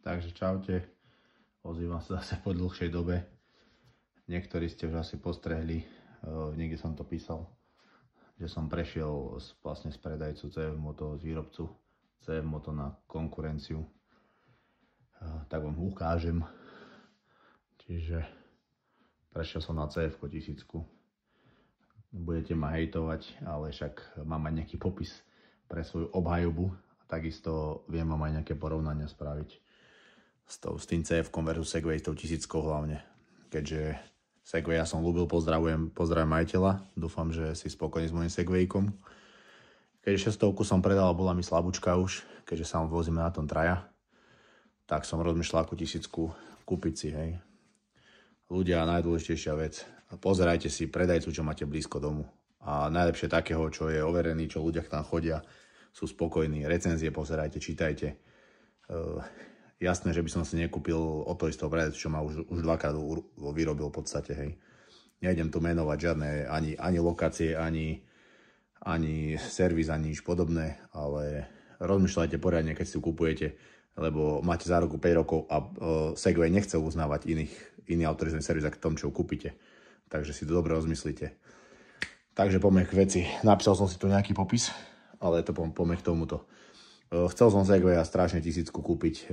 Takže čaute, ozývam sa zase po dlhšej dobe. Niektorí ste už asi postrehli, niekde som to písal, že som prešiel vlastne z predajcu CF Moto, z výrobcu CF Moto na konkurenciu. Tak vám ukážem. Čiže prešiel som na CF 1000. Budete ma hejtovať, ale však mám aj nejaký popis pre svoju obhajobu. Takisto viem vám aj nejaké porovnania spraviť s tým CF-kom versus Segway, s tou 1000 hlavne. Keďže Segway ja som ľúbil, pozdravujem majiteľa. Dúfam, že si spokojný s mojím Segwaykom. Keďže 600 som predal, bola mi slabúčka už, keďže sa vozíme na tom traja, tak som rozmýšľal ako 1000 kúpiť si, hej. Ľudia, najdôležitejšia vec, pozerajte si predajcu, čo máte blízko domu. A najlepšie takého, čo je overený, čo ľudia tam chodia, sú spokojní. Recenzie pozerajte, čítajte. Jasné, že by som si nekúpil od toho istého predajcu, čo ma už dvakrát vyrobil v podstate, hej. Nejdem tu menovať žiadne ani lokácie, ani servis, ani nič podobné, ale rozmýšľajte poriadne, keď si ju kupujete, lebo máte záruku 5 rokov a Segway nechce uznávať iný autorizovaný servis ako tom, čo ju kúpite. Takže si to dobre rozmyslíte. Takže poďme k veci. Napísal som si tu nejaký popis, ale to poďme k tomuto. Chcel som Segway a strašne 1000 kúpiť.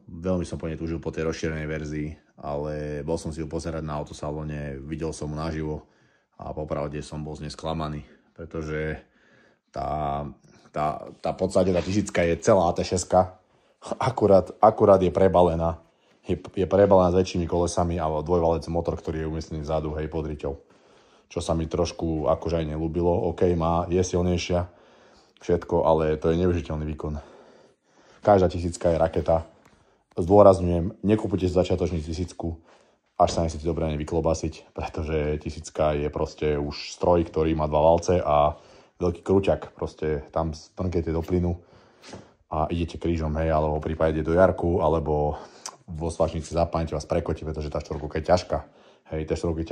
Veľmi som po nej túžil po tej rozšírenej verzii, ale bol som si ju pozerať na autosalóne, videl som ju naživo a popravde som bol z nej sklamaný, pretože tá v podstate tá 1000 je celá T6, akurát je prebalená. Je prebalená s väčšími kolesami a dvojvalec motor, ktorý je umiestnený vzadu, hej, pod riťou. Čo sa mi trošku akože aj nelúbilo. OK, je silnejšia, všetko, ale to je neužiteľný výkon. Každá 1000 je raketa. Zdôrazňujem, nekúpujte si začiatočný 1000, až sa nechcete dobre nevyklobasiť, pretože 1000 je proste už stroj, ktorý má 2 valce a veľký krúťak. Proste tam strnkete do plynu a idete krížom, hej, alebo v prípade do jarku, alebo vo svačnici zapánite vás prekotí, pretože tá štvorkolka je ťažká. Hej, tie štvorkolky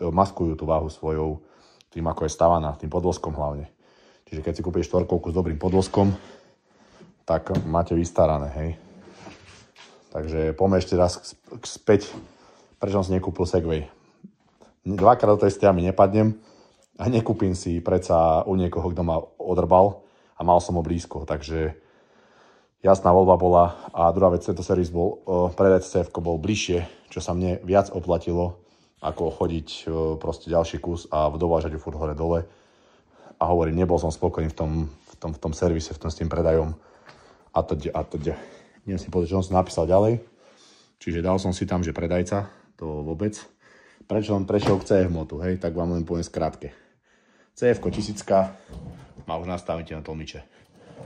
maskujú tú váhu svojou, tým ako je stavaná, tým podvozkom hlavne. Čiže keď si kúpite štvorkolku s dobrým podvozkom, tak máte vystarané, hej. Takže poďme ešte raz späť, prečo som si nekúpil Segway. Dvakrát do tej stiamy nepadnem a nekúpim si predsa u niekoho, kto ma odrbal a mal som ho blízko. Takže jasná voľba bola. A druhá vec, tento servis bol, predajca CF bol bližšie, čo sa mne viac oplatilo, ako chodiť proste ďalší kus a dovážať ju furt hore dole. A hovorím, nebol som spokojný v tom servise, s tým predajom. A teď. Neviem si povedať, čo som si napísal ďalej. Čiže dal som si tam, že predajca, to vôbec. Prečo som prešiel k CF Motu, hej, tak vám len poviem skrátke. CF-ko 1000 má už nastaviteľné tlmiče.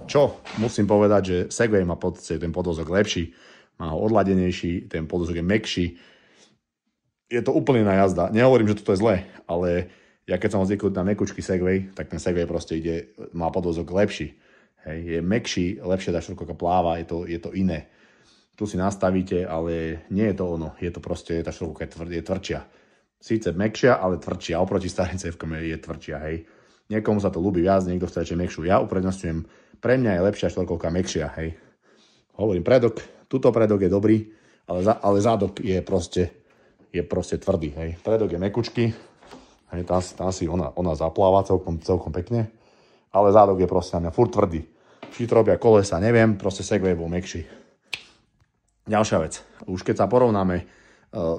Čo? Musím povedať, že Segway má ten podvozok lepší, má ho odladenejší, ten podvozok je mäkší. Je to úplne iná jazda. Nehovorím, že toto je zlé, ale ja keď som zvyknul na mäkučky Segway, tak ten Segway proste má podvozok lepší. Hej, je mäkší, lepšie tá štvorkolka pláva, je to iné. Tu si nastavíte, ale nie je to ono. Je to proste, tá štvorkolka je tvrdšia. Síce mäkšia, ale tvrdšia. Oproti starým CF-kom je tvrdšia, hej. Niekomu sa to ľúbi viac, niekto chce radšej mäkšiu. Ja uprednostňujem, pre mňa je lepšia štvorkolka mäkšia, hej. Hovorím, tuto predok je dobrý, ale zádok je proste tvrdý, hej. Predok je mäkučký, hej, tam si ona zapláva celkom pekne, ale zádok je proste na mňa furt tvrdý. Či to robia kolesa, neviem, proste Segway bol mäkší. Ďalšia vec, už keď sa porovnáme,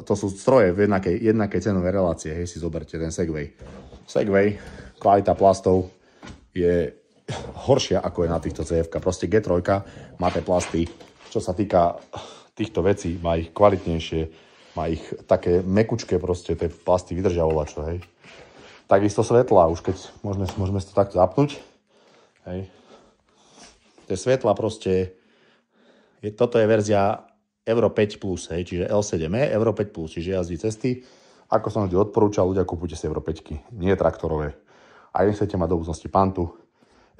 to sú stroje v jednakej cenovej relácie, hej, si zoberte ten Segway. Segway, kvalita plastov je horšia ako je na týchto CF-ka. Proste G3 má tie plasty, čo sa týka týchto vecí, má ich kvalitnejšie, má ich také mekučké, proste tie plasty vydržia volačo, hej. Takisto svetla, už keď môžeme si to takto zapnúť, hej. Tie svetla proste, toto je verzia Euro 5+, hej, čiže L7E, Euro 5+, čiže jazdí cesty. Ako som vždy odporúčal, ľudia kúpujte si Euro 5, nie traktorové. A nechcete mať do budúcnosti Pantu,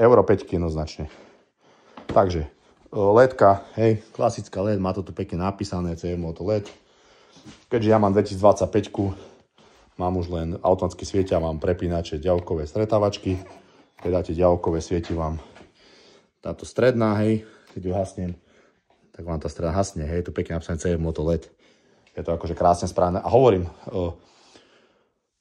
Euro 5 jednoznačne. Takže, LEDka, hej, klasická LED, má to tu pekne napísané, CF Moto LED. Keďže ja mám 2025, mám už len automaticky svietia, mám prepínače, ďalkové stretávačky. Keď dáte ďalkové, svieti vám táto stredná, hej, keď ju hasnem, tak vám tá strela hasne, hej, tu pekne napísané CF Moto LED. Je to akože krásne správne. A hovorím,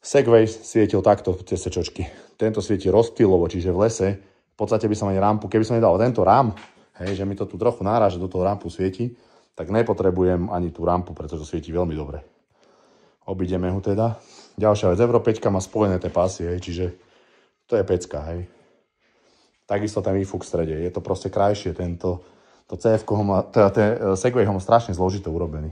Segway svietil takto tie sečočky. Tento svieti rozptýlovo, čiže v lese, v podstate by som ani rampu, keby som nedal tento rám, hej, že mi to tu trochu náraža do toho rampu svieti, tak nepotrebujem ani tú rampu, pretože to svieti veľmi dobre. Obídeme ho teda. Ďalšia vec, Euro 5 má spojené tie pásy, hej, čiže to je pecka, hej. Takisto ten výfuk v strede, je to proste krajšie, to CF-ko Segway ho má strašne zložito urobený.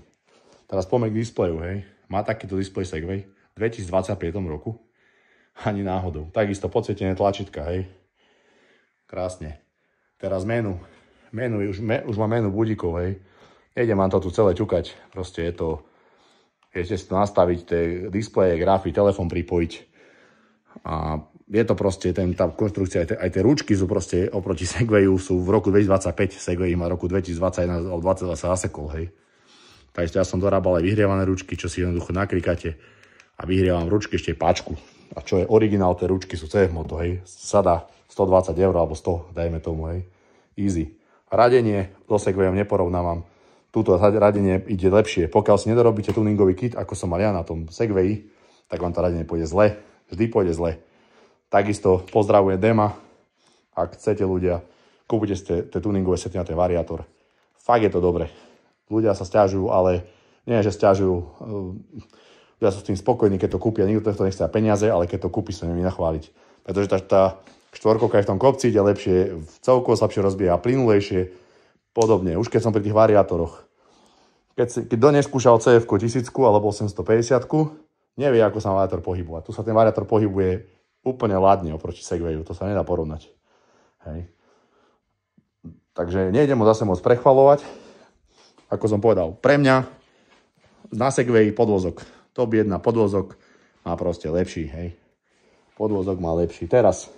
Teraz poďme k displeju, hej. Má takýto displej Segway v 2025 roku? Ani náhodou. Takisto podsvietené tlačítka, hej. Krásne. Teraz menu už má menu budíkov, hej. Nejdem vám to tu celé ťukať, proste je to, viete si to nastaviť, tie displeje, grafy, telefón pripojiť a je to proste, tá konštrukcia, aj tie ručky sú proste oproti Segwayu sú v roku 2025, Segway má roku 2021 o 22 sa zasekol, hej. Takže ja som dorábal aj vyhrievané ručky, čo si jednoducho naklikáte a vyhrievam ručky ešte páčku. A čo je originál, tie ručky sú CF Moto, hej. Sada 120 € alebo 100, dajme tomu, hej. Easy. Radenie so Segwayom neporovnávam. Túto radenie ide lepšie. Pokiaľ si nedorobíte tuningový kit, ako som mal ja na tom Segwayi, tak vám to radenie pôjde zle. Vždy pôjde zle. Takisto pozdravujem Dema. Ak chcete ľudia, kúpite si tie tuningové sety na ten variátor. Fakt je to dobre. Ľudia sa sťažujú, ale nie, že sťažujú. Ľudia sú s tým spokojní, keď to kúpia. Nikto to nechce peniaze, ale keď to kúpi, sa neviem nachváliť. Pretože tá štvorkovka je v tom kopci, ide lepšie, celkovo sa lepšie rozbieha, plynulejšie, podobne. Už keď som pri tých variátoroch. Keď kto neskúšal CF-ku 1000 alebo 850-ku, nevie, ako sa variátor pohybuje. Tu sa ten variátor pohybuje úplne ladne oproti Segwayu, to sa nedá porovnať. Hej. Takže nejdem ho zase moc prechvalovať. Ako som povedal, pre mňa na Segwayi podvozok. Top 1 podvozok má proste lepší, hej. Podvozok má lepší. Teraz,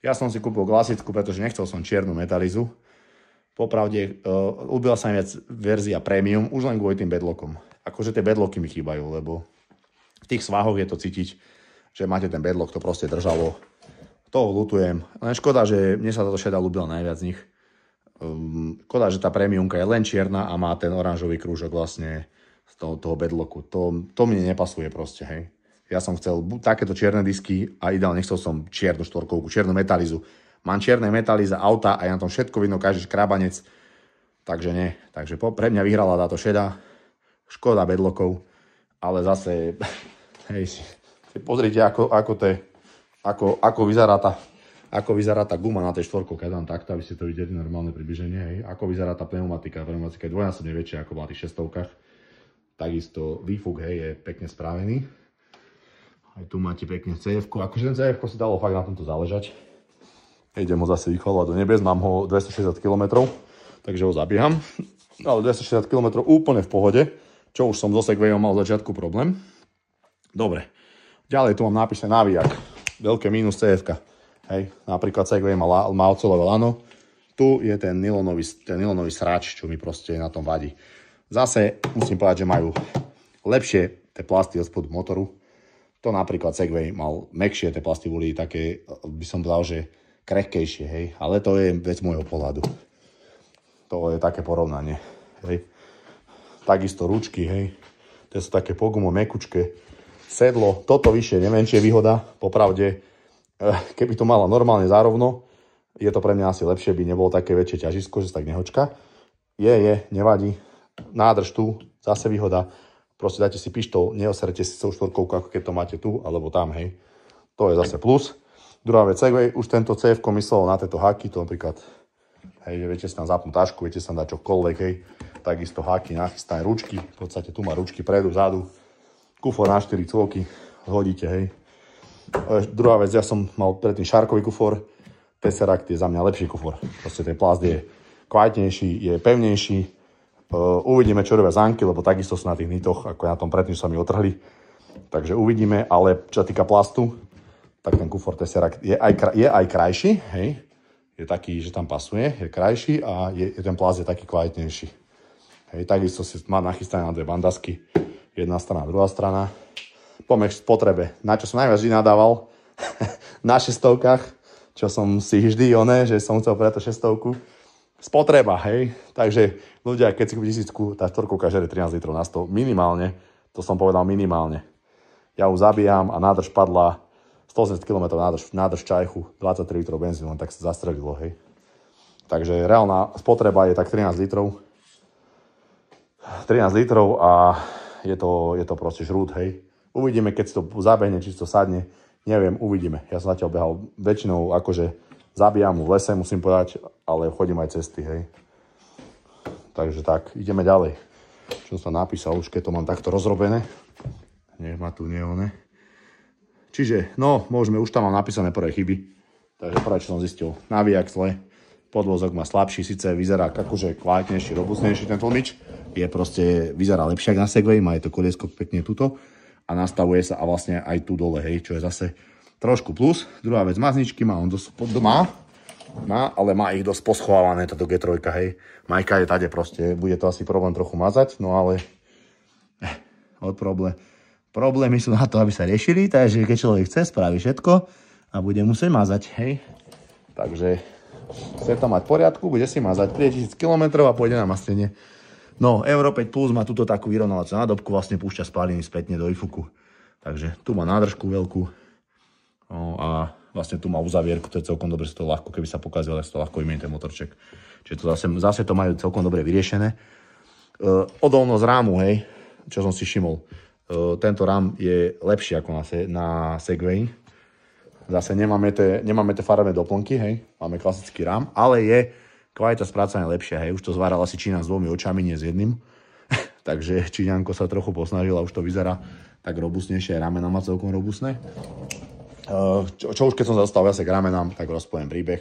ja som si kúpil klasickú, pretože nechcel som čiernu metalizu. Popravde, ľúbila sa mi viac verzia premium, už len kvôli tým bedlockom. Akože tie bedlocky mi chýbajú, lebo v tých svahoch je to cítiť, že máte ten bedlock, to proste držalo. Toho ľutujem. Len škoda, že mne sa táto šeda ľúbila najviac z nich. Škoda, že tá premiumka je len čierna a má ten oranžový krúžok vlastne z toho bedlocku. To mne nepasuje proste, hej. Ja som chcel takéto čierne disky a ideálne nechcel som čiernu štvorkovku, čiernu metalizu. Mám čierne metalize auta a je na tom všetko vidno, každý škrabanec. Takže nie. Takže pre mňa vyhrala táto šeda. Škoda bedlockov. Ale zase, hej, pozrite, ako vyzerá tá guma na tej štvorkovke. Ja dám takto, aby ste to videli normálne približenie. Hej. Ako vyzerá tá pneumatika. Pneumatika je dvojnásobne väčšia ako bola na tých šestovkách. Takisto výfuk, hej, je pekne spravený. Aj tu máte pekne CF-ku. Akože ten CF-ko si dalo fakt na tomto záležať. Idem ho zase vychvalovať do nebes. Mám ho 260 km, takže ho zabieham. Ale 260 km úplne v pohode. Čo už som so Segwayom mal v začiatku problém. Dobre. Ďalej tu mám napísané navíjak. Veľké mínus CF-ka. Hej. Napríklad Segway má oceľové lano. Tu je ten nylonový sráč, čo mi proste na tom vadí. Zase musím povedať, že majú lepšie tie plasty od spodu motoru. To napríklad Segway mal mäkšie, tie plasty boli také, by som povedal, že krehkejšie, hej. Ale to je vec môjho pohľadu. To je také porovnanie, hej. Takisto ručky, hej. Tie sú také pogumo mekučké. Sedlo, toto vyššie, neviem, či je výhoda. Popravde, keby to mala normálne zárovno, je to pre mňa asi lepšie, by nebolo také väčšie ťažisko, že sa tak nehočka. Nevadí. Nádrž tu, zase výhoda. Proste dajte si pištol, neoserete si celú štvorkovku, ako keď to máte tu, alebo tam, hej. To je zase plus. Druhá vec, Segway, už tento CF-ko myslel na tieto haky, to napríklad, hej, viete si tam zapnúť tašku, viete si tam dať čokoľvek, hej. Takisto haky, nachystané ručky, v podstate tu má ručky predu, vzadu. Kufor na 4 côky, hodíte, hej. Druhá vec, ja som mal predtým šárkový kufor, Tesseract je za mňa lepší kufor. Proste ten plast je kvalitnejší, je pevnejší. Uvidíme, čo robia zánky, lebo takisto sú na tých nitoch, ako na tom predtým sa mi otrhli. Takže uvidíme, ale čo sa týka plastu, tak ten kufor Tesseract je aj krajší, hej. Je taký, že tam pasuje, je krajší a ten plast je taký kvalitnejší. Hej, takisto si má nachystané na dve bandasky. Jedna strana, druhá strana. Poďme k spotrebe. Na čo som najviac vždy nadával? Na šestovkách, čo som si vždy že som chcel preto šestovku. spotreba, hej. Takže ľudia, keď si kúpi 1000, tá štvorkovka žere 13 litrov na 100 minimálne. To som povedal minimálne. Ja ju zabíjam a nádrž padla 180 km nádrž čajchu, 23 litrov benzínu, len tak sa zastrelilo, hej. Takže reálna spotreba je tak 13 litrov. 13 litrov a je to proste žrút, hej. Uvidíme, keď si to zabehne, či si to sadne. Neviem, uvidíme. Ja som zatiaľ behal väčšinou akože zabíjam mu v lese, musím povedať, ale chodím aj cesty, hej. Takže tak, ideme ďalej. Čo som napísal, už keď to mám takto rozrobené. Nech ma tu neone. Čiže, no, môžeme, už tam mám napísané prvé chyby. Takže prvé, čo som zistil, nabíjak zle. Podvozok má slabší, síce vyzerá akože kvalitnejší, robustnejší ten tlmič. Je proste, vyzerá lepšie ako na Segway, má aj to koliesko pekne tuto. A nastavuje sa a vlastne aj tu dole, hej, čo je zase trošku plus. Druhá vec, mazničky má on dosť, ale má ich dosť poschovávané, táto G3, hej. Majka je tade proste, bude to asi problém trochu mazať, no ale problémy sú na to, aby sa riešili, takže keď človek chce, spraví všetko a bude musieť mazať, hej. Takže chce to mať v poriadku, bude si mazať 5000 km a pôjde na maslenie. No, Euro 5 Plus má túto takú vyrovnávaciu nádobku, vlastne púšťa spáliny spätne do IFUku. Takže tu má nádržku veľkú. No, a vlastne tu má uzavierku, to je celkom dobre, že to ľahko, keby sa pokazil, tak to ľahko vymieni ten motorček. Čiže to zase to majú celkom dobre vyriešené. Odolnosť rámu, hej, čo som si všimol. Tento rám je lepší ako na Segway. Zase nemáme tie farebné doplnky, hej, máme klasický rám, ale je kvalita spracovania lepšia, hej, už to zváral asi Číňan s 2 očami, nie s jedným. Takže Číňanko sa trochu posnažil a už to vyzerá tak robustnejšie, aj ramena má celkom robustné. Čo už keď som zastal viacej k ramenám, tak rozpoviem príbeh.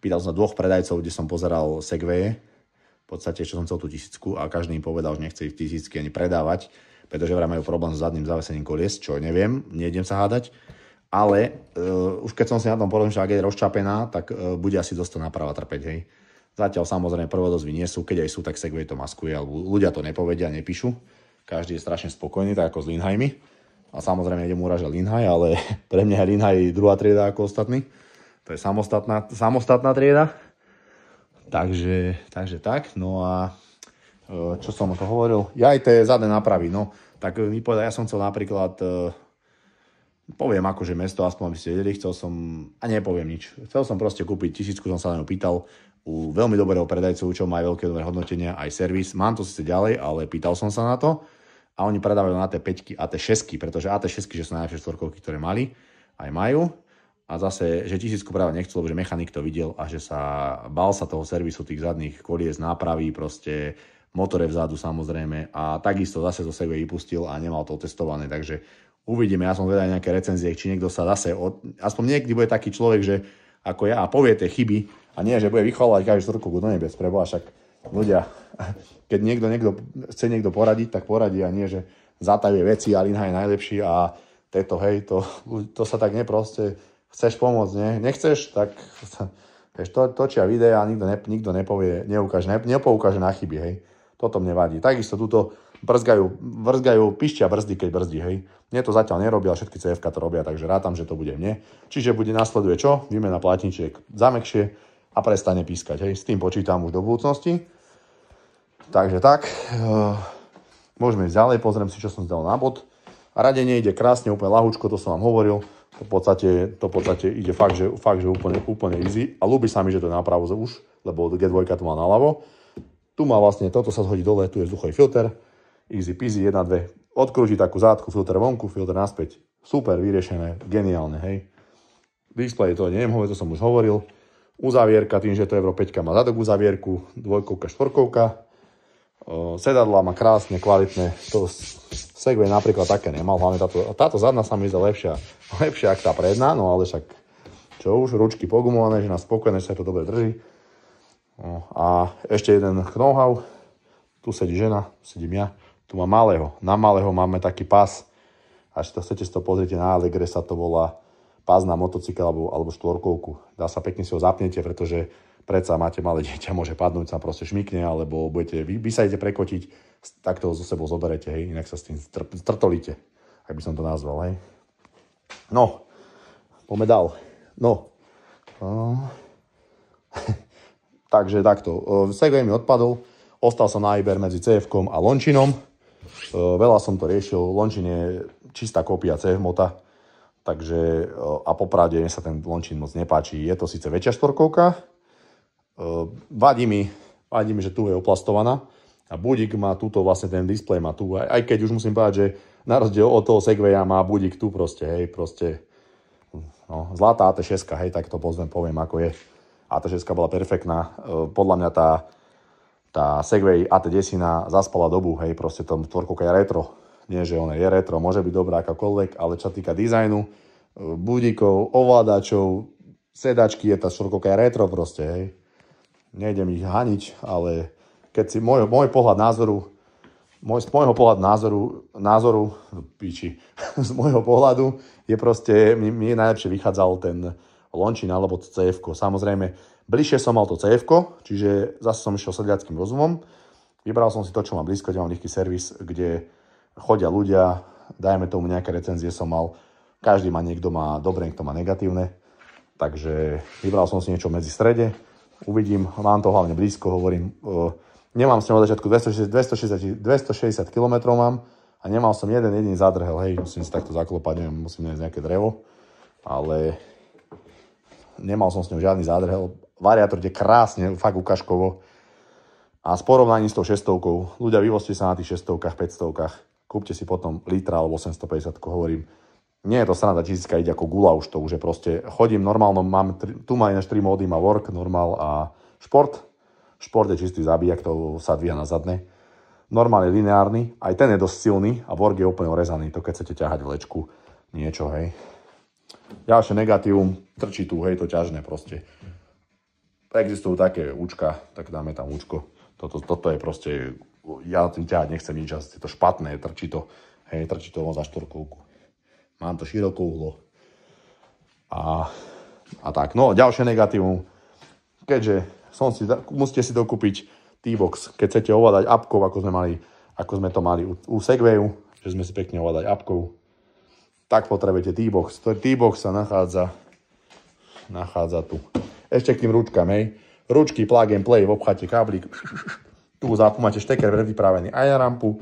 Pýtal som sa 2 predajcov, kde som pozeral Segwaye, v podstate, čo som chcel tú 1000 a každý im povedal, že nechce ich 1000 ani predávať, pretože vraj majú problém s zadným zavesením kolies, čo neviem, nejdem sa hádať. Ale už keď som si na tom porozmýšľal, ak je rozčapená, tak bude asi dosť naprava trpeť, hej. Zatiaľ samozrejme prvodozvy nie sú, keď aj sú, tak Segway to maskuje, alebo ľudia to nepovedia, nepíšu. Každý je strašne spokojný, tak ako s Linhajmi. A samozrejme idem uražať Linhaj, ale pre mňa je Linhaj druhá trieda ako ostatní. To je samostatná trieda. Takže tak, no a čo som to hovoril? Ja aj tie zadné nápravy, no. Tak mi povedal, ja som chcel napríklad, poviem akože mesto, aspoň aby ste vedeli, a nepoviem nič. Chcel som proste kúpiť 1000, som sa len pýtal, u veľmi dobrého predajcu, čo má veľké dobré hodnotenia, aj servis. Mám to síce ďalej, ale pýtal som sa na to. A oni predávajú na AT5, AT6, pretože AT6, že sú najlepšie štvorkovky, ktoré mali, aj majú. A zase, že 1000 práve nechcel, lebo že mechanik to videl a že sa bál sa toho servisu tých zadných kolies, nápravy, proste motore vzadu samozrejme. A takisto zase zo Segway vypustil a nemal to testované. Takže uvidíme, ja som vedel nejaké recenzie, či niekto sa zase, aspoň niekdy bude taký človek, že ako ja, a povie tie chyby, a nie, že bude vychvalovať každú štvorkovku do nebies, preboha, však ľudia, keď chce niekto poradiť, tak poradí a nie, že zatajuje veci a Linhaj je najlepší a tieto, hej, to sa tak neproste, chceš pomôcť, nie? Nechceš, tak vieš, točia videa a nikto nepovie, nepoukáže na chyby, hej. Toto mne vadí. Takisto túto brzgajú, pišťa brzdy, keď brzdí, hej. Mne to zatiaľ nerobia, všetky CF-ka to robia, takže rátam, že to bude mne. Čiže nasleduje čo? Výmena platničiek za mäkšie a prestane pískať, hej. S tým počítam už do budúcnosti. Takže tak. Môžeme ísť ďalej, pozriem si, čo som zdal na bod. Radenie ide krásne, úplne ľahučko, to som vám hovoril. To v podstate ide fakt, že úplne easy. A ľúbi sa mi, že to je na pravo už, lebo G2 to má naľavo. Tu má vlastne, toto sa zhodí dole, tu je vzduchový filter. Easy peasy, 1, 2. Odkrúti takú zátku, filter vonku, filter naspäť. Super, vyriešené, geniálne, hej. Display to neviem hovoriť, to som už hovoril. Uzavierka, tým, že to Euro 5 má zadok uzavierku, 2, 4. Sedadlá má krásne, kvalitné. To Segway napríklad také nemal, hlavne táto zadná sa mi zdá lepšia ako tá predná, no ale však čo už, ručky pogumované, že nás spokojné, že sa to dobre drží. A ešte jeden know-how, tu sedí žena, tu sedím ja, tu má malého. Na malého máme taký pás, až to chcete si to pozrieť na Allegre, sa to volá pás na motocykel alebo štvorkolku. Dá sa, pekne si ho zapnete, pretože predsa máte malé dieťa, môže padnúť, sa proste šmykne, alebo vy sa idete prekotiť, tak to so sebou zoberete, hej, inak sa s tým strtolíte, ak by som to nazval, hej. No, poďme dál. No. Takže takto, Segway mi odpadol, ostal som na výber medzi CF-kom a Lončinom. Veľa som to riešil, Lončin je čistá kópia CF mota, takže a popravde sa ten Lončin moc nepáči. Je to síce väčšia štvorkovka, vadí mi, že tu je oplastovaná a budík má túto vlastne ten displej má tu, aj keď už musím povedať, že na rozdiel od toho Segwaya má budík tu proste, hej, proste no, zlatá AT6, hej, tak to poviem ako je. AT6 bola perfektná, podľa mňa tá Segway AT10 zaspala dobu, hej, proste to štvorkovka je retro, nie že ona je retro, môže byť dobrá akákoľvek, ale čo týka dizajnu, budíkov, ovládačov, sedačky, je tá štvorkovka je retro proste, hej. Nejdem ich haniť, ale keď si môj pohľad názoru, z môjho pohľadu názoru, píči, z môjho pohľadu je proste, mi najlepšie vychádzal ten Lončin alebo to CF-ko. Samozrejme, bližšie som mal to CF-ko, čiže zase som išiel sedliackým rozumom. Vybral som si to, čo mám blízko, kde mám nejaký servis, kde chodia ľudia, dajme tomu nejaké recenzie som mal. Každý má, niekto má dobré, niekto má negatívne. Takže vybral som si niečo medzi strede. Uvidím, mám to hlavne blízko, hovorím. Nemám s ňou od začiatku 260 km mám a nemal som jeden jediný zadrhel, hej, musím si takto zaklopať, neviem, musím nájsť nejaké drevo, ale nemal som s ňou žiadny zádrhel. Variátor ide krásne, fakt ukážkovo. A s porovnaním s tou 600, ľudia vyvozte sa na tých 600, 500, kúpte si potom litra alebo 850, hovorím. Nie je to sranda, čístka ide ako gula už to, už je proste, chodím normálno, tu má ináč 3 módy, má work, normal a šport. Šport je čistý zabíjak, to sa dvíha na zadné. Normálne lineárny, aj ten je dosť silný a work je úplne orezaný, to keď chcete ťahať vlečku, niečo, hej. Ďalšie negatívum, trčí tu, hej, to ťažné proste. Existujú také účka, tak dáme tam účko. Toto je proste, ja tým ťahať nechcem nič, je to špatné, trčí to za štvorkovku. Mám to širokouhlo. A tak, no, ďalšie negatívum, keďže musíte si dokúpiť T-Box, keď chcete ovládať appkou, ako sme to mali u Segwayu, že sme si pekne ovládať appkou, tak potrebujete T-Box. T-Box sa nachádza tu. Ešte k tým ručkám, hej. Ručky plug and play, v obchate káblík. Tu máte šteker vypravený aj na rampu,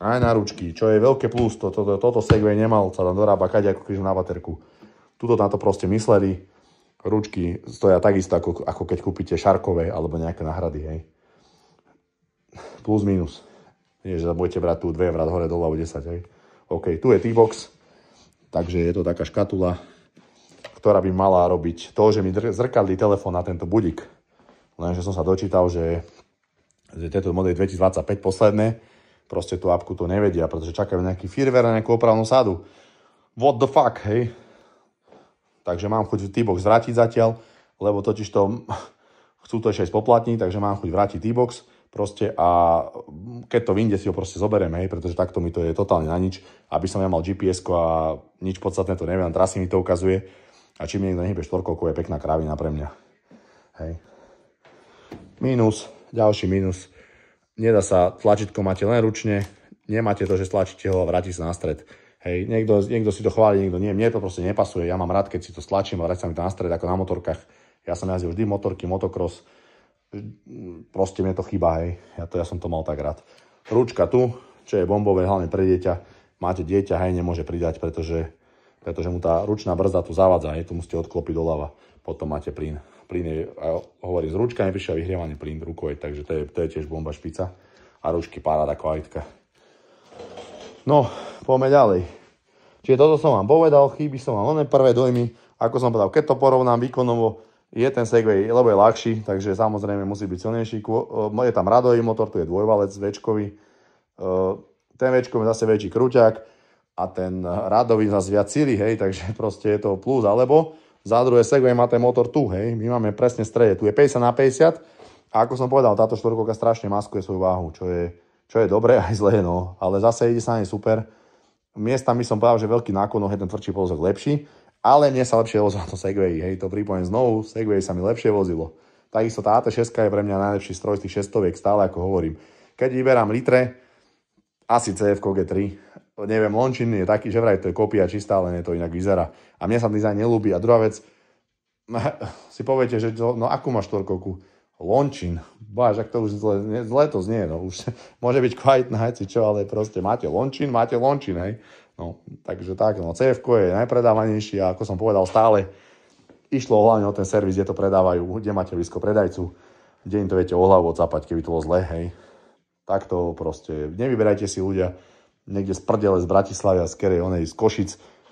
aj na ručky, čo je veľké plus. Toto Segway nemal, sa tam dorába kaďako križom na baterku. Tuto na to proste mysleli. Ručky stoja takisto, ako keď kúpite šarkové alebo nejaké náhrady, hej. Plus, minus. Nie, že budete brať tu 2 vrát hore, dole alebo 10, hej. OK, tu je T-Box, takže je to taká škatula, ktorá by mala robiť to, že mi zrkadlí telefón na tento budík. Lenže som sa dočítal, že tieto modely 2025 posledné, proste tú apku to nevedia, pretože čakajú nejaký firmware a nejakú opravnú sádu. What the fuck, hej. Takže mám chuť T-Box vrátiť zatiaľ, lebo totiž to chcú to ešte aj spoplatniť, takže mám chuť vrátiť T-Box proste a keď to vyjde, si ho proste zoberiem, hej, pretože takto mi to je totálne na nič, aby som ja mal GPS-ko a nič podstatné to neviem, trasy mi to ukazuje a čím niekto nehybe štvorkolkou, je pekná krávina pre mňa. Hej. Ďalší mínus, nedá sa, tlačítko máte len ručne, nemáte to, že stlačíte ho a vráti sa na stred. Hej, niekto si to chváli, niekto nie. Mne to proste nepasuje. Ja mám rád, keď si to stlačím a vráti sa mi to na stred, ako na motorkách. Ja som jazdil vždy motorky, motocross. Proste mne to chýba, hej. Ja som to mal tak rád. Ručka tu, čo je bombové, hlavne pre dieťa. Máte dieťa, hej, nemôže pridať, pretože mu tá ručná brzda tu zavádza, hej, tu musíte odklopiť doľava. Potom máte plyn. Plyn je, hovorím, z ručkami prišiel vyhrievaný plyn rukou, takže to je tiež bomba špica. A ručky paráda kvalitka. No, poďme ďalej. Čiže toto som vám povedal, chýby som vám len prvé dojmy. Ako som povedal, keď to porovnám výkonovo, je ten Segway, lebo je ľahší, takže samozrejme musí byť silnejší. Je tam radový motor, tu je dvojvalec V-čkový. Ten V-čkový je zase väčší kruťák a ten radový zase viac síly, hej, takže proste je to plus, alebo za druhé Segway má ten motor tu, hej, my máme presne strede, tu je 50/50 a ako som povedal, táto štvorkolka strašne maskuje svoju váhu, čo je dobré aj zlé, no, ale zase ide sa nej super. Miestami som povedal, že veľký náklon je ten tvrdší povozok lepší, ale mne sa lepšie vozilo to Segway, hej, to pripojem znovu, Segway sa mi lepšie vozilo. Takisto tá AT6 je pre mňa najlepší stroj z tých 600-viek, stále ako hovorím. Keď vyberám litre, asi CF G3, neviem, Lončin je taký, že vraj to je kópia čistá, ale to inak vyzerá. A mne sa dizajn nelúbi. A druhá vec, si poviete, že no akú máš štvorkovku? Lončín. Báš, ak to už zle to znie, no už môže byť kvalitná, heci čo, ale proste máte Lončín, hej. No, takže tak, no CF-ko je najpredávanejší a ako som povedal stále, išlo hlavne o ten servis, kde to predávajú, kde máte blízko predajcu, kde im to viete o hlavu odsapať, keby to bolo zle, hej. Takto proste, nevyberajte si ľudia niekde z prdele, z Bratislavy a z Kerej, z Košic,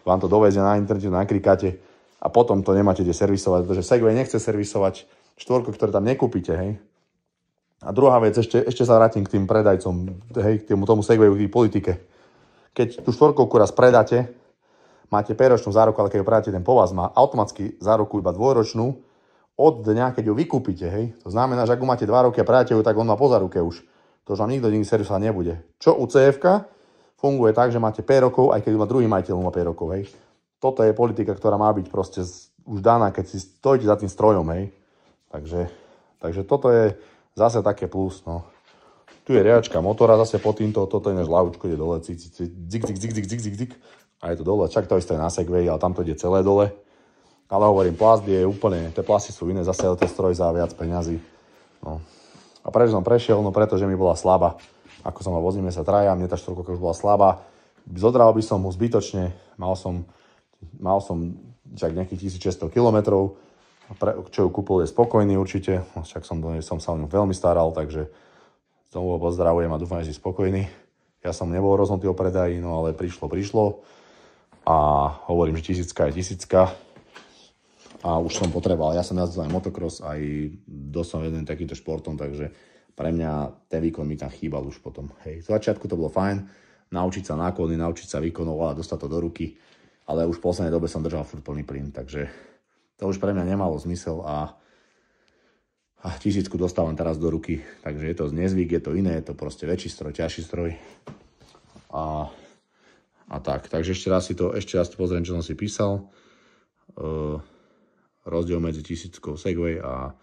vám to dovezie na internete, naklikáte a potom to nemáte kde servisovať, pretože Segway nechce servisovať štvorko, ktoré tam nekúpite, hej. A druhá vec, ešte sa vrátim k tým predajcom, hej, k tomu Segwayu, k politike. Keď tú štvorkovku raz predáte, máte 5-ročnú záruku, ale keď ju predáte, ten povaz má automaticky záruku iba 2-ročnú od dňa, keď ju vykúpite, hej. To znamená, že ak máte 2 roky a predáte ju, tak on má po záruke už. To už vám nikto servisovať nebude. Čo u CF-ka funguje tak, že máte 5 rokov, aj keď má druhý majiteľ má 5 rokov, hej. Toto je politika, ktorá má byť proste už daná, keď si stojíte za tým strojom, hej. Takže toto je zase také plus, no. Tu je riačka motora zase pod týmto, toto je náš ľahučko, ide dole, zik, a je to dole, čak to isté na Segway, ale tam to ide celé dole. Ale hovorím, plast je úplne, tie plasty sú iné, zase je to stroj za viac peňazí. No. A prečo som prešiel? No pretože mi bola slabá. Ako som ho vozíme sa traja, mne tá štvorkovka už bola slabá. Zodral by som ho zbytočne, mal som nejakých 1600 kilometrov, čo ju kúpil, je spokojný určite, však som sa o ňu veľmi staral, takže tomu ho pozdravujem a dúfam, že si spokojný. Ja som nebol rozhodnutý o predaji, no ale prišlo a hovorím, že 1000 je 1000 a už som potreboval. Ja som jazdil aj motocross, aj dosť som jeden takýmto športom, takže pre mňa ten výkon mi tam chýbal už potom. Hej, z začiatku to bolo fajn, naučiť sa náklony, naučiť sa výkonov a dostať to do ruky, ale už v poslednej dobe som držal furt plný plyn, takže to už pre mňa nemalo zmysel a 1000 dostávam teraz do ruky, takže je to nezvyk, je to iné, je to proste väčší stroj, ťažší stroj a tak. Takže ešte raz pozriem, čo som si písal. Rozdiel medzi 1000 Segway a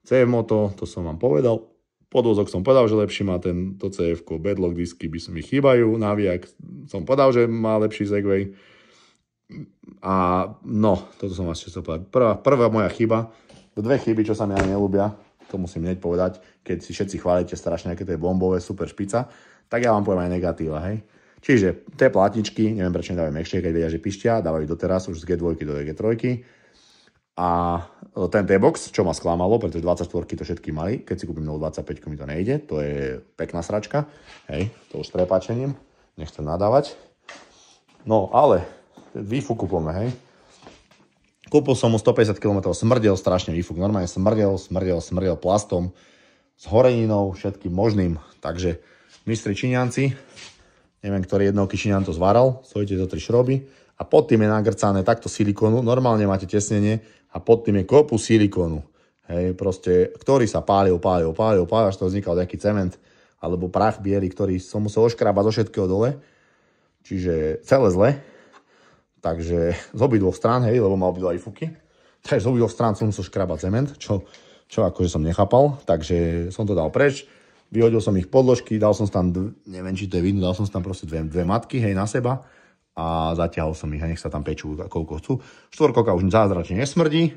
CF Moto, to som vám povedal. Podvozok som povedal, že lepší má to CF-ko, bedlock disky by mi chýbajú, naviak som povedal, že má lepší Segway. A no, toto som vás chcel povedať. Prvá moja chyba, dve chyby, čo sa mi aj neľúbia, to musím hneď povedať, keď si všetci chválite strašne, aké to je bombové, super špica, tak ja vám poviem aj negatíva, hej. Čiže tie plátničky, neviem prečo nedávajú mekšie, keď vedia, že pištia, dávajú doteraz už z G2 do G3. A ten T-box, čo ma sklamalo, pretože 24 to všetky mali, keď si kúpim novú 25 mi to nejde, to je pekná sračka, hej, to už s prepáčením, nechcem nadávať. No, ale výfuku poďme, hej. Kúpil som mu 150 km, smrdel strašne výfuk, normálne smrdel plastom, s horeninou, všetkým možným. Takže mistri Číňanci, neviem, ktorý jednoký Číňan to zvaral, stojíte to 3 šroby a pod tým je nagrcané takto silikónu, normálne máte tesnenie a pod tým je kopu silikónu, hej, proste, ktorý sa pálil, až to vznikal nejaký cement alebo prach biely, ktorý som musel oškrábať zo všetkého dole, čiže celé zle. Takže z obidvoch strán, hej, lebo mal obidva výfuky. Takže z obidvoch strán som musel škrabať cement, čo akože som nechápal. Takže som to dal preč, vyhodil som ich podložky, dal som tam, neviem, či to je vidno, dal som tam proste dve matky, hej, na seba a zatiahol som ich a nech sa tam pečú, koľko chcú. Štvorkovka už zázračne nesmrdí,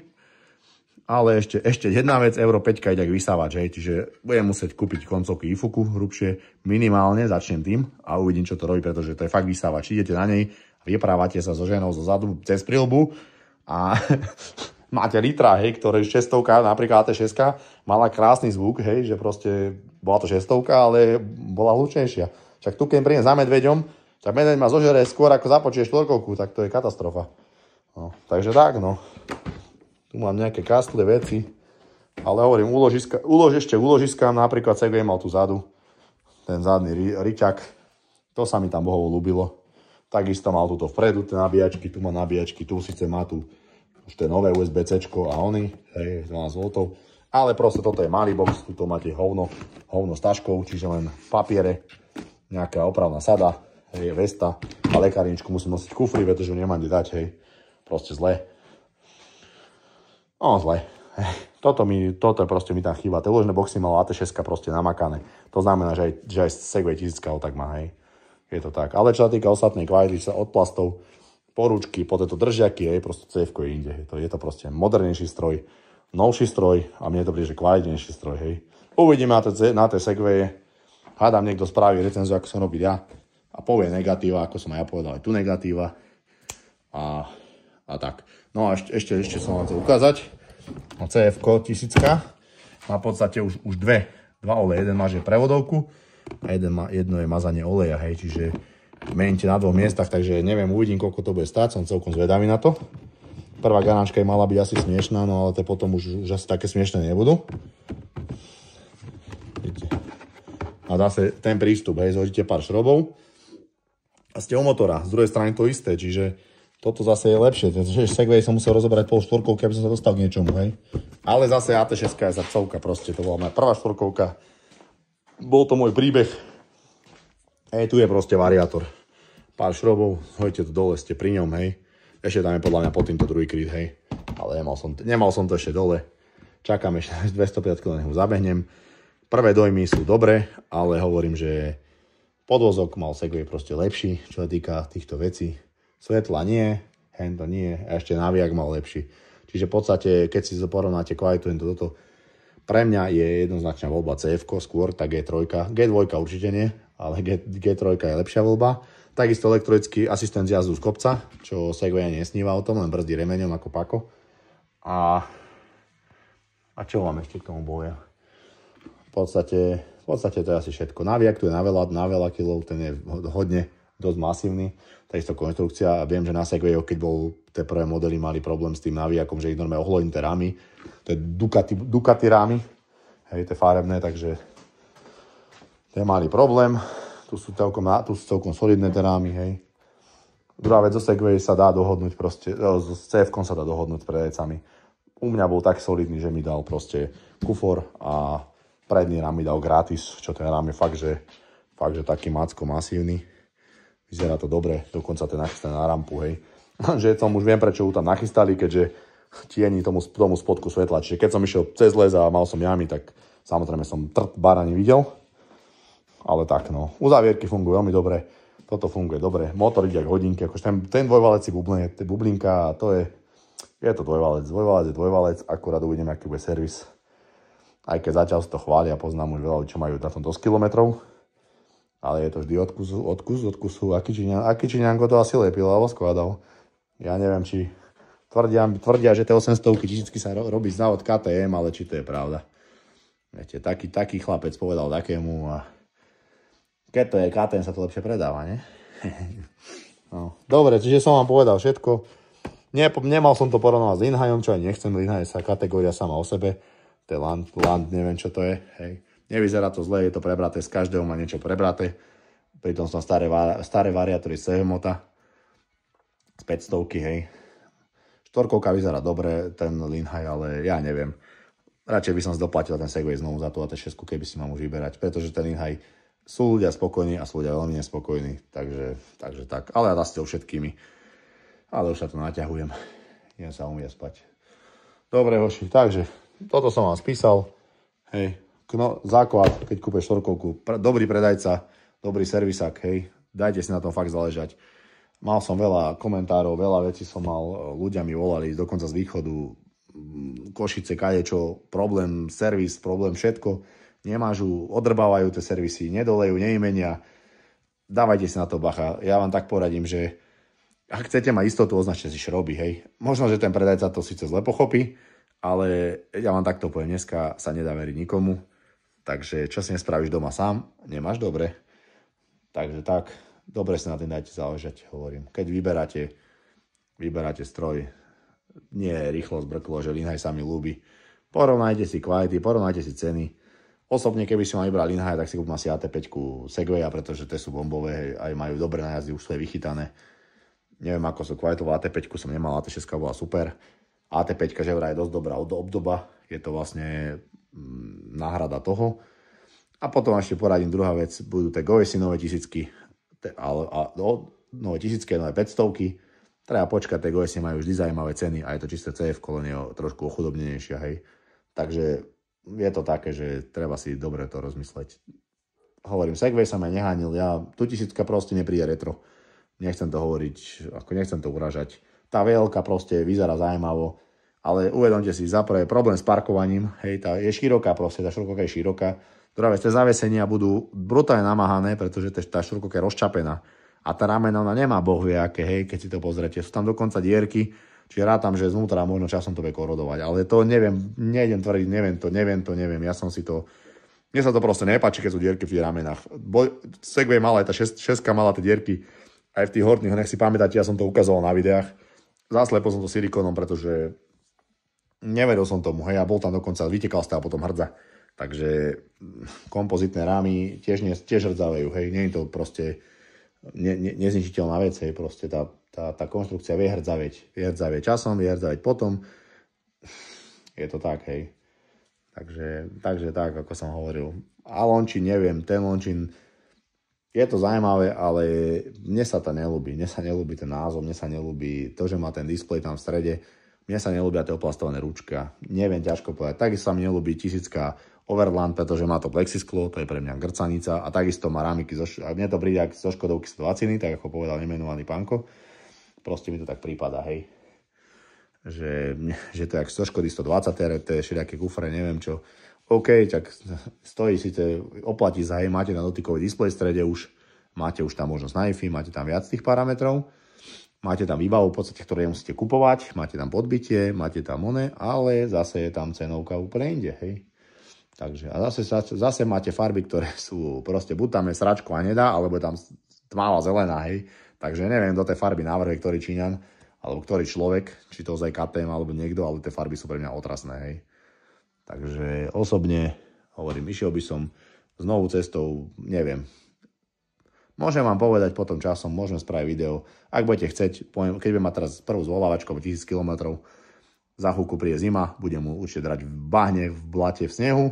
ale ešte jedna vec, Euro 5 ide ak vysávač, hej, čiže budem musieť kúpiť koncovky výfuku hrubšie, minimálne, začnem tým a uvidím, čo to robí, pretože to je fakt vysávač. Idete na nej, vyprávate sa so ženou zo zadu cez prilbu a máte litra, hej, ktoré 600, napríklad AT6 mala krásny zvuk, hej, že proste bola to 600, ale bola hlučnejšia. Však tu, keď prídem za medveďom, tak medveď ma zožere skôr, ako započuje štvorkovku, tak to je katastrofa. No, takže tak, no. Tu mám nejaké kastlé veci, ale hovorím, úložiskám, napríklad Segway mal tu zadu, ten zadný riťak, to sa mi tam bohovo ľúbilo. Takisto mal túto vpredu tie nabíjačky, tu má nabíjačky, tu síce má tu už tie nové USB-C-čko a ony, hej, 12 V. Ale proste toto je malý box, tuto máte hovno s taškou, čiže len papiere, nejaká opravná sada, hej, vesta a lekárničku musím nosiť kufri, pretože ju nemám kde dať, hej, proste zle. No zle, hej. Toto proste mi tam chýba, tie úložné boxy malo AT6 proste namakané, to znamená, že aj Segway 1000 tak má, hej. Je to tak. Ale čo sa týka ostatnej kvality, sa od plastov, poručky, po tieto držiaky, proste CF-ko je inde. Je to proste modernejší stroj. novší stroj a mne to príde, že kvalitnejší stroj, hej. Uvidíme na tej Segwaye. Hádam, niekto spraví recenziu, ako som robiť ja a povie negatíva, ako som aj ja povedal, aj tu negatíva a tak. No a ešte som vám chcel ukázať. CF-ko 1000 má v podstate už dva oleje. Jeden má že prevodovku a jedno je mazanie oleja, hej, čiže meníte na 2 miestach, takže neviem, uvidím, koľko to bude stáť, som celkom zvedavý na to. Prvá garážka mala byť asi smiešná, no ale to potom už asi také smiešné nebudú. A zase ten prístup, hej, zhodíte pár šrobov a ste u motora. Z druhej strany to isté, čiže toto zase je lepšie. Segway som musel rozoberať pol štvorkovky, aby som sa dostal k niečomu, hej. Ale zase AT6 je srdcovka, proste to bola moja prvá štvorkovka. Bol to môj príbeh. Tu je proste variátor. Pár šrobov, hodíte to dole, ste pri ňom, hej. Ešte tam je podľa mňa pod týmto druhý kryt, hej. Ale nemal som to ešte dole. Čakám ešte 250 km zabehnem. Prvé dojmy sú dobré, ale hovorím, že podvozok mal Segway proste lepší, čo sa týka týchto vecí. Svetla nie, hento nie, a ešte naviak mal lepší. Čiže v podstate, keď si porovnáte kvalitu, toto pre mňa je jednoznačná voľba CF-ko, skôr tá G3. G2 určite nie, ale G3 je lepšia voľba. Takisto elektrický asistent jazdu z kopca, čo Segway nesníva o tom, len brzdí remeňom ako Pako. A čo mám ešte k tomu boja? V podstate to je asi všetko. Naviak tu je na veľa kilov, ten je hodne dosť masívny. Takisto konštrukcia. Viem, že na Segwayu, keď bol tie prvé modely, mali problém s tým naviakom, že ich normálne ohlodím tie rámy. To je Ducati rámy. Hej, tie farebné, takže tie mali problém. Tu sú celkom solidné tie rámy, hej. Druhá vec, zo Segway sa dá dohodnúť proste, s CF-kom sa dá dohodnúť s predajcami. U mňa bol tak solidný, že mi dal proste kufor a predný rám mi dal gratis, čo ten rám je fakt, že taký macko masívny. Vyzerá to dobre, dokonca ten nachystaný na rampu, hej. Že som už viem, prečo ho tam nachystali, keďže tieni tomu spodku svetla. Čiže keď som išiel cez les a mal som jamy, tak samozrejme som barani videl. Ale tak, no. Uzávierky fungujú veľmi dobre. Toto funguje dobre. Motor ide ako hodinky. Akože ten dvojvalec si bublinka a to je to dvojvalec. Dvojvalec je dvojvalec, akurát uvidíme, aký bude servis. Aj keď zatiaľ si to chvália, poznám už veľa, čo majú na tom dosť kilometrov. Ale je to vždy od kusu. Akičiňanko to asi lepil alebo skladal. Ja neviem, či tvrdia, že tie 800 1000 sa robí závod KTM, ale či to je pravda. Viete, taký chlapec povedal takému a keď to je KTM, sa to lepšie predáva, nie? No. Dobre, čiže som vám povedal všetko. Nemal som to porovnávať s Linhajom, čo aj nechcem. Linhaj sa kategória sama o sebe. To je Land, neviem, čo to je, hej. Nevyzerá to zle, je to prebraté, z každého má niečo prebraté. Pritom sú staré variátory z CF-mota. Z 500, hej. Štvorkovka vyzerá dobre, ten Linhaj, ale ja neviem. Radšej by som si doplatil ten Segway znovu za tú AT6, keby si mám už vyberať, pretože ten Linhaj sú ľudia spokojní a sú ľudia veľmi nespokojní. Takže tak. Ale ja s tou všetkými. Ale už sa to naťahujem. Idem sa umieť spať. Dobre, hoši, takže toto som vám spísal. Hej. No, základ, keď kúpeš štvorkovku, dobrý predajca, dobrý servisák, hej, dajte si na tom fakt záležať. Mal som veľa komentárov, veľa vecí som mal, ľudia mi volali, dokonca z východu, Košice, kadečo, problém, servis, problém, všetko, nemážu, odrbávajú tie servisy, nedolejú, neimenia, dávajte si na to bacha. Ja vám tak poradím, že ak chcete mať istotu, označte si šroby, hej. Možno, že ten predajca to síce zle pochopí, ale ja vám takto poviem, dneska sa nedá veriť nikomu. Takže čo si nespravíš doma sám, nemáš dobre. Takže tak, dobre si na tým dajte záležať, hovorím. Keď vyberáte stroj, nie je rýchlo zbrklo, že Linhaj sa mi ľúbi. Porovnajte si kvality, porovnajte si ceny. Osobne, keby si mal vybrať Linhaj, tak si kúpim asi AT5 Segwaya, pretože tie sú bombové, aj majú dobré nájazdy, už sú aj vychytané. Neviem, ako sú kvalitovú AT5 som nemal, AT6 bola super. AT5 že vraj je dosť dobrá obdoba, je to vlastne náhrada toho. A potom ešte poradím druhá vec, budú tie Goesi nové 1000, nové 1000, nové 500. Treba počkať, tie Goesi majú vždy zaujímavé ceny a je to čisté CF, len je trošku ochudobnenejšia, hej. Takže je to také, že treba si dobre to rozmysleť. Hovorím, Segway sa ma nehánil, tu 1000 proste nepríde retro. Nechcem to hovoriť, nechcem to uražať. Tá VL proste vyzerá zaujímavo. Ale uvedomte si, za prvé problém s parkovaním, hej, tá je široká proste, tá štvorkolka je široká. Druhá vec, tie zavesenia budú brutálne namáhané, pretože tá štvorkolka je rozčapená. A tá ramena, ona nemá boh vie aké, hej, keď si to pozrete. Sú tam dokonca dierky, čiže rátam, že znútra možno časom to vie korodovať. Ale to neviem, nejdem tvrdiť, neviem. Ja som si to... Mne sa to proste nepáči, keď sú dierky v tých ramenách. Segway mala, tá šestka mala tie dierky aj v tých horných, nech si pamätáte, ja som to ukazoval na videách. Zaslepol som to silikónom, pretože nevedel som tomu, hej, a bol tam dokonca, vytekal z toho potom hrdza. Takže kompozitné rámy tiež hrdzavejú, hej, nie je to proste nezničiteľná vec, hej, proste tá konštrukcia vie hrdzaveť časom, vie hrdzaveť potom. Je to tak, hej. Takže tak, ako som hovoril. A Lončín, neviem, ten Lončín, je to zaujímavé, ale mne sa to nelúbi. Mne sa nelúbi ten názov, mne sa nelúbi to, že má ten displej tam v strede. Mne sa nelúbia tie oplastované ručka. Neviem, ťažko povedať. Takisto sa mi nelúbi 1000 Overland, pretože má to plexisklo, to je pre mňa grcanica. A takisto má rámiky, a mne to príde ako zo Škodovky 120, tak ako povedal nemenovaný pánko. Proste mi to tak prípada, hej. Že to je ako zo Škody 120, to je všelijaké kufre, neviem čo. OK, tak stojí síce, oplatí sa, hej, máte na dotykový displej v strede už, máte už tam možnosť na Wi-Fi, máte tam viac tých parametrov, máte tam výbavu, v podstate, ktoré musíte kupovať, máte tam podbitie, máte tam ale zase je tam cenovka úplne inde, hej. Takže, a zase máte farby, ktoré sú proste, buď tam je sračko a nedá, alebo je tam tmavá zelená, hej. Takže neviem, do tej farby návrh, ktorý Číňan, alebo ktorý človek, či to ozaj KTM alebo niekto, ale tie farby sú pre mňa otrasné, hej. Takže osobne, hovorím, išiel by som s novou cestou, neviem. Môžem vám povedať potom časom, môžeme spraviť video. Ak budete chcieť, poviem, keď budem mať teraz prvú zvolávačku 1000 km, za chvíľku príde zima, budem mu určite drať v bahne, v blate, v snehu,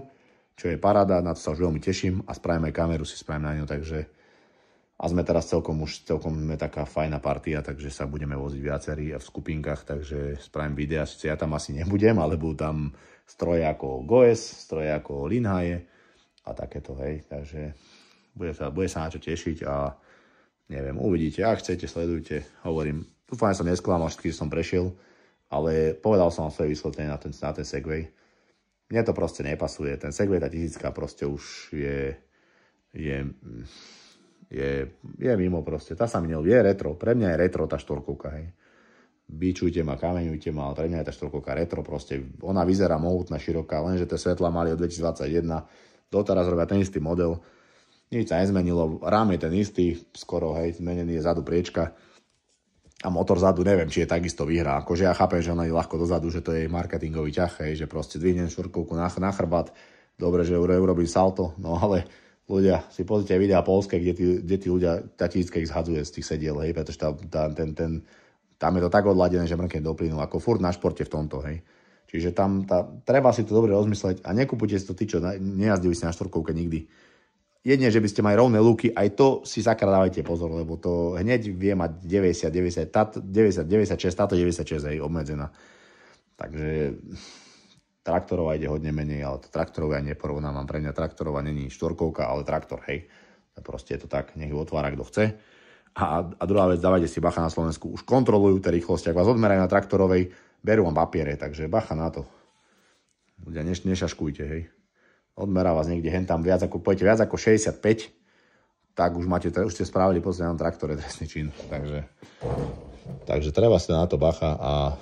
čo je paráda, na to sa už veľmi teším a spravím aj kameru, si spravím na ňu, takže... A sme teraz celkom taká fajná partia, takže sa budeme voziť viacerí v skupinkách, takže spravím videa, sice ja tam asi nebudem, ale budú tam stroje ako Goes, stroje ako Linhaje a takéto, hej, takže bude sa na čo tešiť a neviem, uvidíte, ak chcete, sledujte, hovorím, dúfam, že som nesklamal, všetky som prešiel, ale povedal som svoje vysvetlenie na ten Segway. Mne to proste nepasuje, ten Segway, tá 1000 proste už je mimo proste, tá sa mi nelúbi, je retro, pre mňa je retro tá štvorkolka, hej. Bičujte ma, kameňujte ma, ale pre mňa je tá štvorkolka retro, proste ona vyzerá mohutná, široká, lenže tie svetla mali od 2021, doteraz robia ten istý model, nič sa nezmenilo, rám je ten istý, skoro, hej, zmenený je zadu priečka a motor zadu, neviem, či je takisto vyhrá, akože ja chápem, že ona je ľahko dozadu, že to je marketingový ťah, hej, že proste dvihnem štvorkolku na chrbát, dobre, že urobím salto, no ale ľudia, si pozrite videa polské, kde tí ľudia, tá 1000 ich zhadzuje z tých sediel, hej, pretože tam je to tak odladené, že mrkne do plynu, ako furt na športe v tomto, hej. Čiže tam treba si to dobre rozmysleť a nekupujte si to tí, čo nejazdili si na štvorkolke nikdy. Jedine, že by ste mali rovné luky, aj to si sakra dávajte pozor, lebo to hneď vie mať 96, táto 96, hej, obmedzená. Takže traktorová ide hodne menej, ale to traktorová neporovnávam. Pre mňa traktorová není štvorkolka, ale traktor, hej. Proste je to tak, nech ju otvára, kto chce. A druhá vec, dávajte si bacha na Slovensku. Už kontrolujú tie rýchlosti. Ak vás odmerajú na traktorovej, berú vám papiere, takže bacha na to. Ľudia, nešaškujte, hej. Odmerá vás niekde hentam pojete viac ako 65, tak už ste spravili posledný na traktore trestný čin. Takže treba si na to bacha a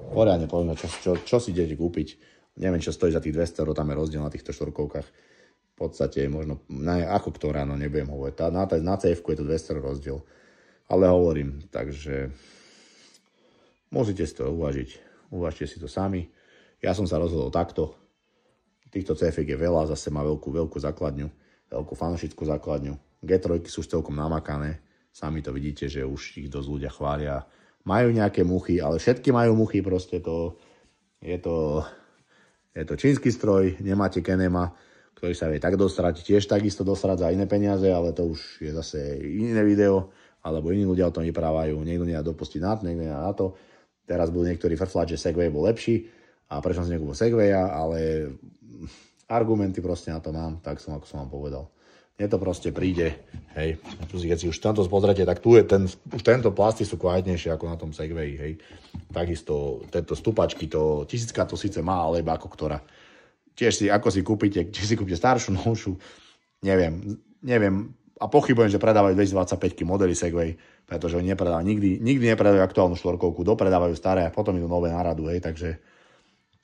poriadne povedzme, čo si idete kúpiť. Neviem, čo stojí za tých 200 €, tam je rozdiel na týchto štvorkolkách. V podstate možno, ako ktorá, no nebudem hovoriť. Na CF-ku je to 200 € rozdiel. Ale hovorím, takže musíte si to uvažiť. Uvažte si to sami. Ja som sa rozhodol takto. Týchto CF-iek je veľa, zase má veľkú základňu, veľkú fanošickú základňu. G3 sú už celkom namakané. Sami to vidíte, že už ich dosť ľudia chvália. Majú nejaké muchy, ale všetky majú muchy, proste je to čínsky stroj, nemáte Kenema, ktorý sa vie tak dosrať, tiež takisto dosrať za iné peniaze, ale to už je zase iné video, alebo iní ľudia o tom vyprávajú, niekto nedá dopustiť na to, niekto nedá na to. Teraz budú niektorí frflať, že Segway bol lepší a prečo som si nekúpil Segwaya, ale argumenty proste na to mám, tak ako som vám povedal. mne to proste príde, hej, keď si už tamto pozrite, tak tu je už tento plasty sú kvalitnejšie ako na tom Segwayi, hej. Takisto tento stupačky, to 1000 to síce má, ale iba ako ktorá. Tiež ako si kúpite, či si kúpite staršiu, novšiu, neviem, a pochybujem, že predávajú 225 modely Segway, pretože oni nikdy nepredávajú aktuálnu štvorkovku, dopredávajú staré a potom idú nové na radu, hej, takže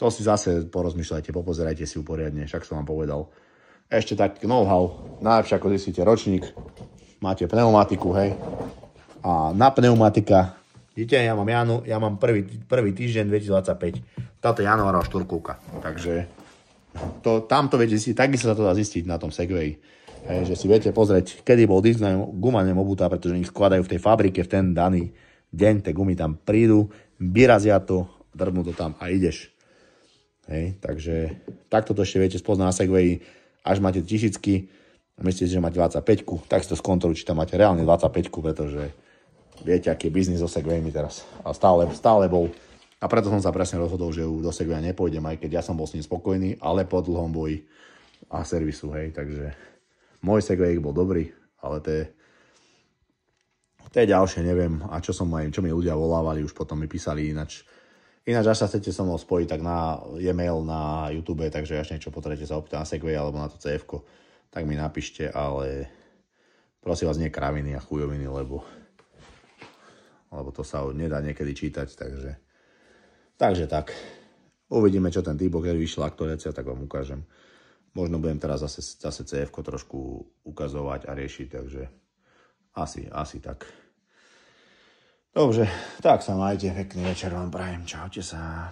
to si zase porozmýšľajte, popozerajte si ju poriadne, však som vám povedal. Ešte tak know-how, najlepšie ako zistíte ročník, máte pneumatiku, hej, a na pneumatika, vidíte, ja mám prvý týždeň 2025, táto januárová štvorkovka, takže tamto viete zistiť, takisto sa to dá zistiť na tom Segwayi. Hej, že si viete pozrieť, kedy bol disk na guma obutá, pretože ich skladajú v tej fabrike v ten daný deň, tie gumy tam prídu, vyrazia to, drbnú to tam a ideš. Hej, takže takto to ešte viete spoznať na Segwayi, až máte 1000 a myslíte, že máte 25, tak si to skontrolujú, či tam máte reálne 25, pretože viete, aký je biznis so Segwaymi teraz. A stále bol. A preto som sa presne rozhodol, že do Segwaya nepôjdem, aj keď ja som bol s ním spokojný, ale po dlhom boji a servisu, hej, takže môj Segway bol dobrý, ale tie ďalšie neviem. A čo mi ľudia volávali, už potom mi písali ináč. Ináč, až sa chcete so mnou spojiť, tak je mail na YouTube, takže až niečo potrebujete sa opýtať na Segway alebo na to CF-ko, tak mi napíšte, ale prosím vás, nie kraviny a chujoviny, lebo to sa nedá niekedy čítať, takže tak. Uvidíme, čo ten týpok, keď vyšla aktualizácia, tak vám ukážem. Možno budem teraz zase CF-ko trošku ukazovať a riešiť, takže asi tak. Dobre, tak sa majte, pekný večer vám prajem, čaute sa.